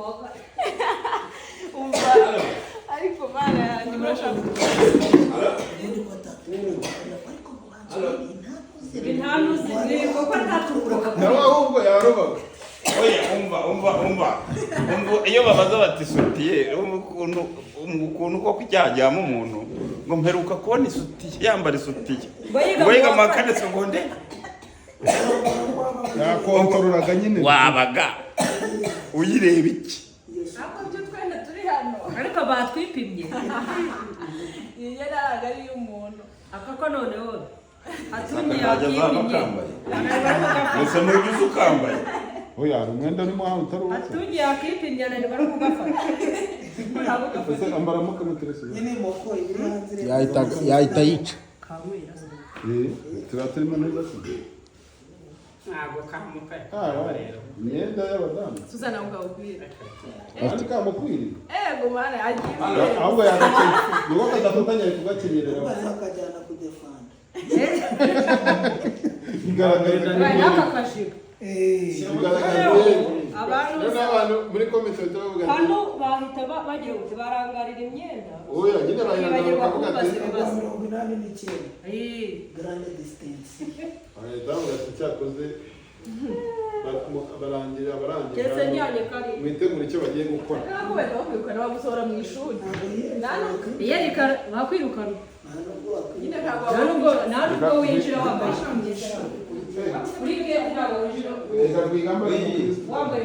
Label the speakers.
Speaker 1: boga umva ariko mana yanjye murashaka intanuzi ni koko ntatukura
Speaker 2: nawe ahubwo yarobaga oya umva iyo babaza bati sutiye ukuntu ko kujyajyamo umuntu ngo mperuka kubona isutiye yambara isutiye ngo yiga amakane segonde
Speaker 3: yakontoruraga nyine
Speaker 2: wabaga uyireba iki
Speaker 1: ntabwo byo twenda turi hano
Speaker 4: ariko batwipimye
Speaker 1: iyi yaraga ari y'umuntu
Speaker 4: akako noneho atumye
Speaker 2: yakipimye ese muri gizu kambaye
Speaker 3: oya umwenda urimo hano utarubatse
Speaker 4: atumye yakipimye nani bari kugafata
Speaker 3: ese ambaramo kamuterese
Speaker 5: nyine moko ibiranzire
Speaker 3: yahita yica
Speaker 4: kamwira
Speaker 3: tuba turimo neza
Speaker 6: ntabwo kamuka rero
Speaker 3: imyenda y'abadamu
Speaker 1: Suzana ugabwira
Speaker 3: afite kamukwiriye
Speaker 1: ego mana agiye
Speaker 3: ahubwo yagakenye niwo kadafatanya kugakenyerera
Speaker 5: bakajyana kudefanda
Speaker 3: bigaragara
Speaker 4: nakakashika
Speaker 3: abantu muri komite turavuga
Speaker 4: hano bahita bagira uti barangarira imyenda
Speaker 3: oya nyine
Speaker 4: bagirwa
Speaker 3: bavuga
Speaker 4: kubaza
Speaker 3: ati
Speaker 4: ibibazo
Speaker 5: 89 grande distance
Speaker 3: damu cyakoze barangira
Speaker 4: ndetse nyanye kari
Speaker 3: mwitegura icyo bagiye gukora
Speaker 1: ntabwo wenda bakwirukana bagusohora mu ishuri
Speaker 4: yereka bakwirukana
Speaker 1: nyine ntabwo
Speaker 4: nta nubwo winjira wambaye kuri bwe ntabwo winjira
Speaker 3: reka rwigamba
Speaker 4: wambaye